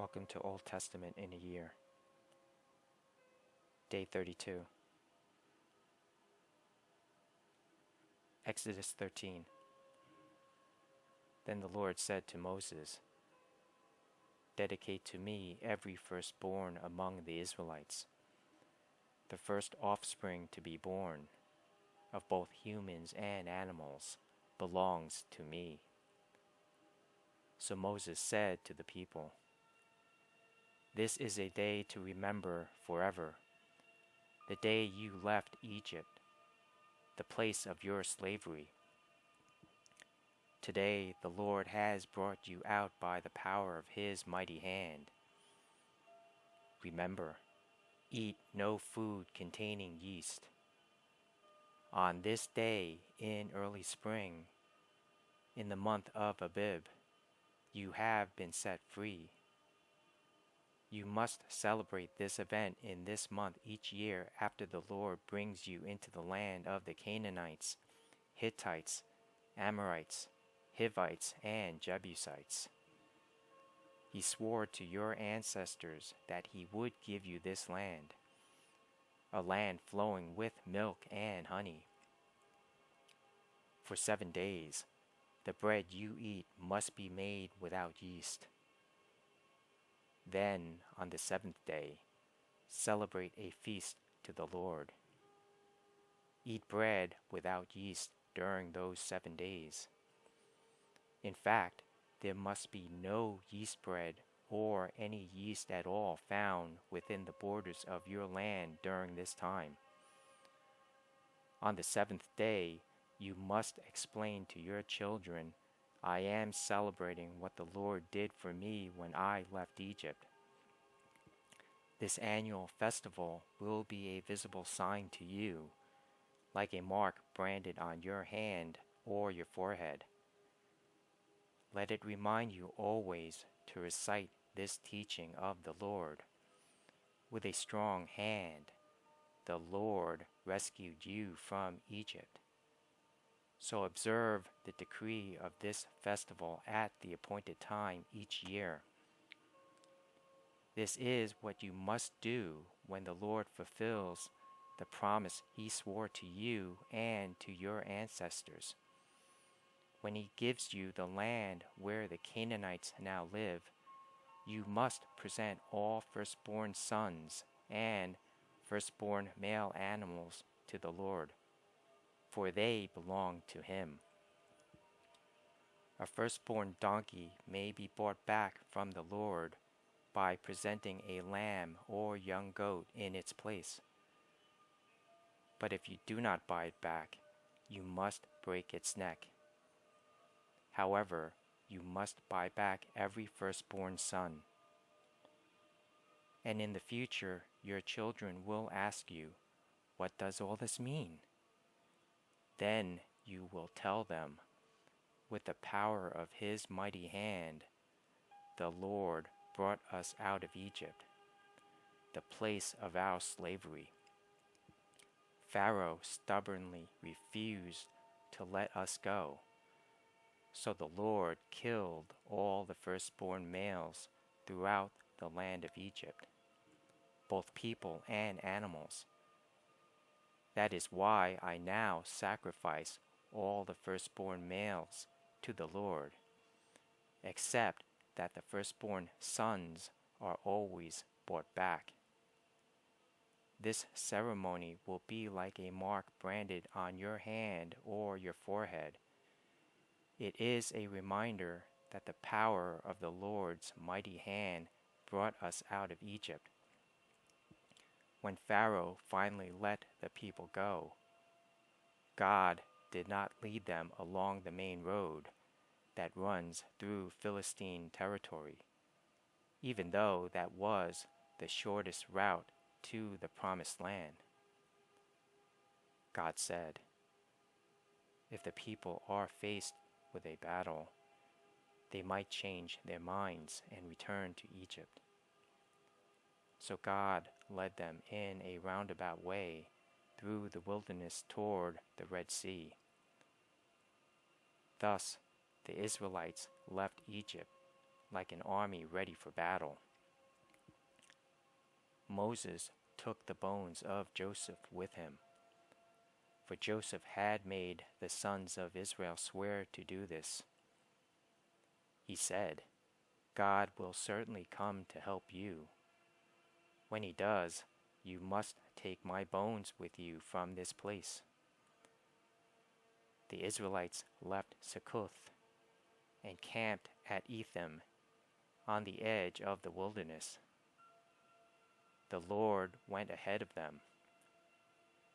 Welcome to Old Testament in a Year. Day 32. Exodus 13. Then the Lord said to Moses, "Dedicate to me every firstborn among the Israelites. The first offspring to be born, of both humans and animals, belongs to me." So Moses said to the people, "This is a day to remember forever, the day you left Egypt, the place of your slavery. Today the Lord has brought you out by the power of his mighty hand. Remember, eat no food containing yeast. On this day in early spring, in the month of Abib, you have been set free. You must celebrate this event in this month each year after the Lord brings you into the land of the Canaanites, Hittites, Amorites, Hivites, and Jebusites. He swore to your ancestors that he would give you this land, a land flowing with milk and honey. For 7 days, the bread you eat must be made without yeast. Then, on the 7th day, celebrate a feast to the Lord. Eat bread without yeast during those 7 days. In fact, there must be no yeast bread or any yeast at all found within the borders of your land during this time. On the 7th day, you must explain to your children, "I am celebrating what the Lord did for me when I left Egypt." This annual festival will be a visible sign to you, like a mark branded on your hand or your forehead. Let it remind you always to recite this teaching of the Lord. With a strong hand, the Lord rescued you from Egypt. So observe the decree of this festival at the appointed time each year. This is what you must do when the Lord fulfills the promise he swore to you and to your ancestors. When he gives you the land where the Canaanites now live, you must present all firstborn sons and firstborn male animals to the Lord, for they belong to him. A firstborn donkey may be bought back from the Lord by presenting a lamb or young goat in its place. But if you do not buy it back, you must break its neck. However, you must buy back every firstborn son. And in the future, your children will ask you, "What does all this mean?" Then you will tell them, "With the power of his mighty hand, the Lord brought us out of Egypt, the place of our slavery. Pharaoh stubbornly refused to let us go, so the Lord killed all the firstborn males throughout the land of Egypt, both people and animals. That is why I now sacrifice all the firstborn males to the Lord, except that the firstborn sons are always brought back. This ceremony will be like a mark branded on your hand or your forehead. It is a reminder that the power of the Lord's mighty hand brought us out of Egypt. When Pharaoh finally let the people go, God did not lead them along the main road that runs through Philistine territory, even though that was the shortest route to the promised land. God said, "If the people are faced with a battle, they might change their minds and return to Egypt." So God led them in a roundabout way through the wilderness toward the Red Sea. Thus, the Israelites left Egypt like an army ready for battle. Moses took the bones of Joseph with him, for Joseph had made the sons of Israel swear to do this. He said, God will certainly come to help you. When he does, you must take my bones with you from this place. The Israelites left Succoth and camped at Etham on the edge of the wilderness. The Lord went ahead of them.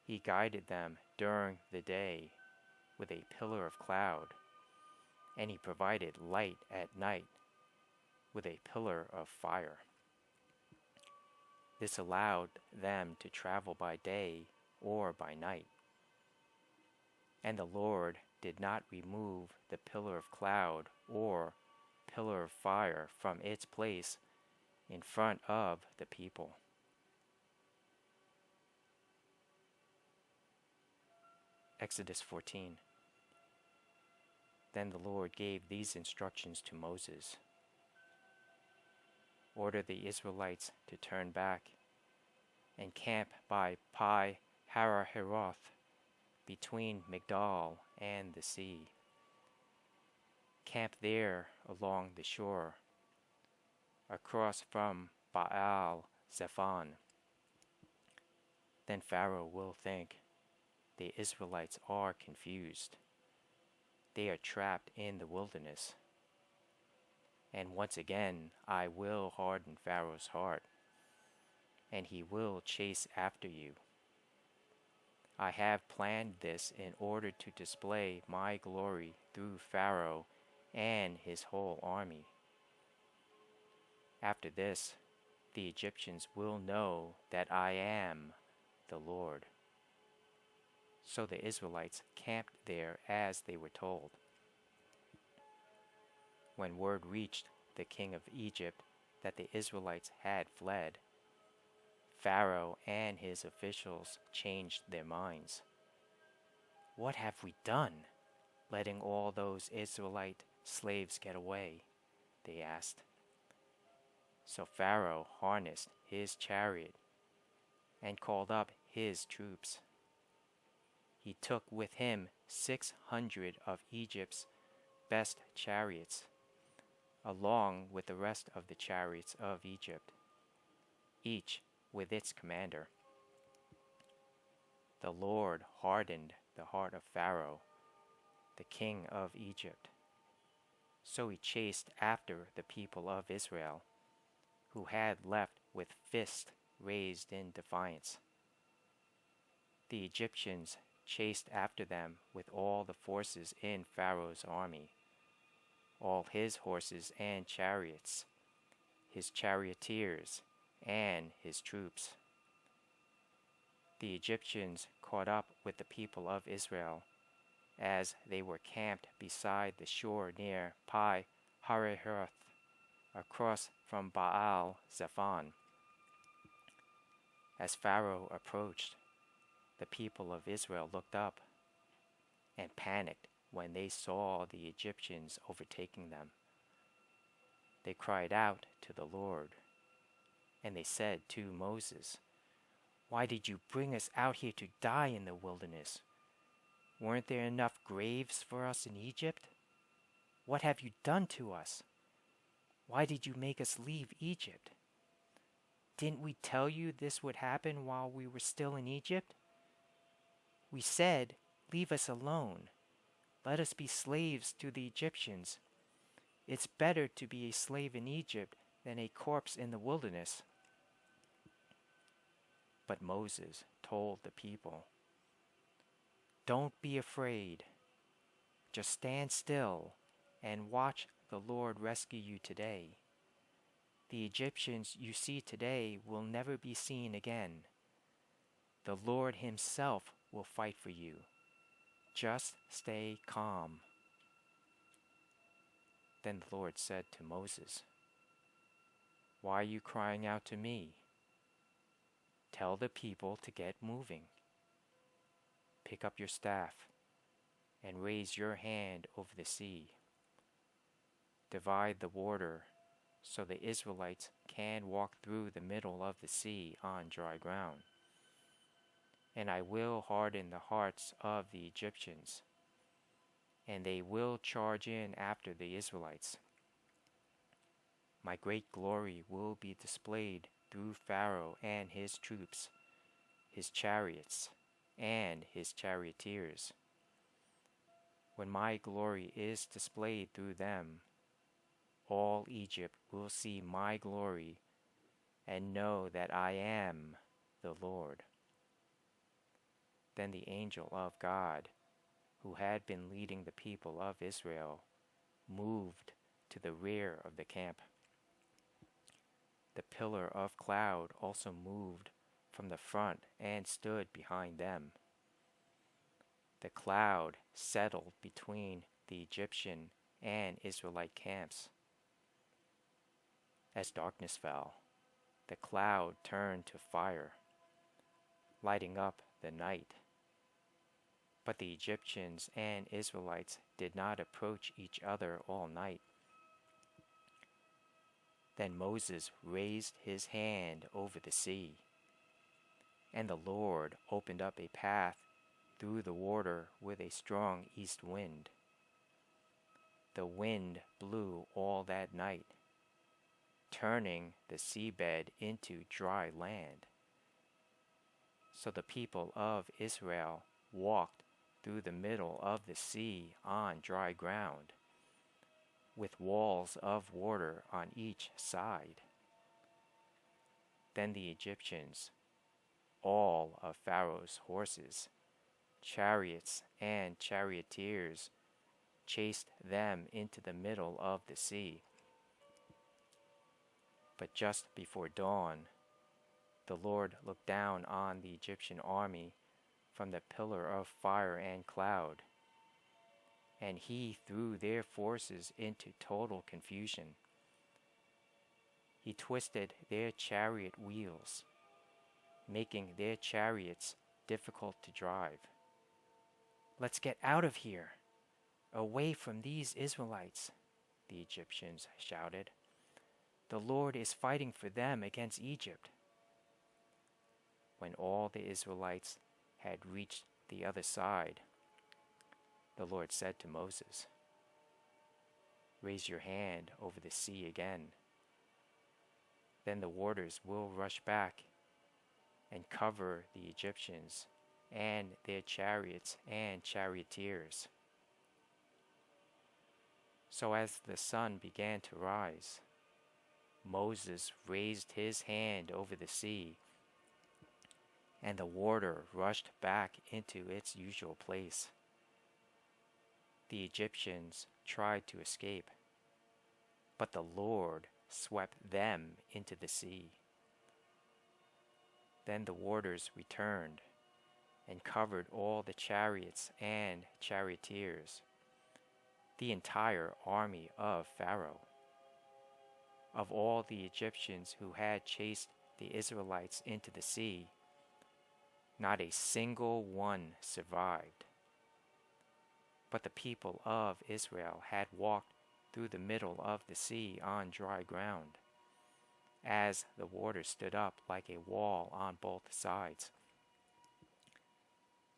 He guided them during the day with a pillar of cloud, and he provided light at night with a pillar of fire. This allowed them to travel by day or by night. And the Lord did not remove the pillar of cloud or pillar of fire from its place in front of the people. Exodus 14. Then the Lord gave these instructions to Moses. Order the Israelites to turn back and camp by Pi Hahiroth, between Migdal and the sea. Camp there along the shore, across from Baal Zephon. Then Pharaoh will think, the Israelites are confused. They are trapped in the wilderness. And once again I will harden Pharaoh's heart, and he will chase after you. I have planned this in order to display my glory through Pharaoh and his whole army. After this, the Egyptians will know that I am the Lord. So the Israelites camped there as they were told. When word reached the king of Egypt that the Israelites had fled, Pharaoh and his officials changed their minds. What have we done, letting all those Israelite slaves get away? They asked. So Pharaoh harnessed his chariot and called up his troops. He took with him 600 of Egypt's best chariots, along with the rest of the chariots of Egypt, each with its commander. The Lord hardened the heart of Pharaoh, the king of Egypt. So he chased after the people of Israel, who had left with fists raised in defiance. The Egyptians chased after them with all the forces in Pharaoh's army, all his horses and chariots, his charioteers, and his troops. The Egyptians caught up with the people of Israel as they were camped beside the shore near Pi Hahiroth, across from Baal Zephon. As Pharaoh approached, the people of Israel looked up and panicked when they saw the Egyptians overtaking them. They cried out to the Lord, and they said to Moses, "Why did you bring us out here to die in the wilderness? Weren't there enough graves for us in Egypt? What have you done to us? Why did you make us leave Egypt? Didn't we tell you this would happen while we were still in Egypt? We said, 'Leave us alone. Let us be slaves to the Egyptians. It's better to be a slave in Egypt than a corpse in the wilderness.' But Moses told the people, 'Don't be afraid. Just stand still and watch the Lord rescue you today. The Egyptians you see today will never be seen again. The Lord himself will fight for you. Just stay calm.' Then the Lord said to Moses, 'Why are you crying out to me? Tell the people to get moving. Pick up your staff and raise your hand over the sea. Divide the water so the Israelites can walk through the middle of the sea on dry ground. And I will harden the hearts of the Egyptians, and they will charge in after the Israelites. My great glory will be displayed through Pharaoh and his troops, his chariots, and his charioteers. When my glory is displayed through them, all Egypt will see my glory and know that I am the Lord. Then the angel of God, who had been leading the people of Israel, moved to the rear of the camp. The pillar of cloud also moved from the front and stood behind them. The cloud settled between the Egyptian and Israelite camps. As darkness fell, the cloud turned to fire, lighting up the night. But the Egyptians and Israelites did not approach each other all night. Then Moses raised his hand over the sea, and the Lord opened up a path through the water with a strong east wind. The wind blew all that night, turning the seabed into dry land. So the people of Israel walked through the middle of the sea on dry ground, with walls of water on each side. Then the Egyptians, all of Pharaoh's horses, chariots, and charioteers, chased them into the middle of the sea. But just before dawn, the Lord looked down on the Egyptian army from the pillar of fire and cloud, and he threw their forces into total confusion. He twisted their chariot wheels, making their chariots difficult to drive. "Let's get out of here, away from these Israelites," the Egyptians shouted. "The Lord is fighting for them against Egypt." When all the Israelites had reached the other side, the Lord said to Moses, "Raise your hand over the sea again. Then the waters will rush back and cover the Egyptians and their chariots and charioteers." So as the sun began to rise, Moses raised his hand over the sea, and the water rushed back into its usual place. The Egyptians tried to escape, but the Lord swept them into the sea. Then the waters returned and covered all the chariots and charioteers, the entire army of Pharaoh. Of all the Egyptians who had chased the Israelites into the sea, not a single one survived. But the people of Israel had walked through the middle of the sea on dry ground, as the water stood up like a wall on both sides.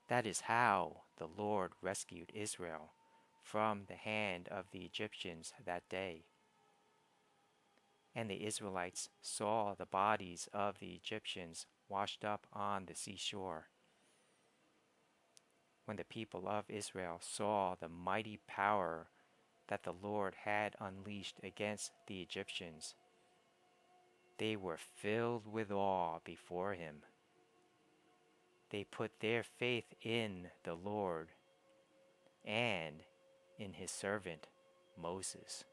That is how the Lord rescued Israel from the hand of the Egyptians that day. And the Israelites saw the bodies of the Egyptians washed up on the seashore. When the people of Israel saw the mighty power that the Lord had unleashed against the Egyptians, they were filled with awe before him. They put their faith in the Lord and in his servant Moses.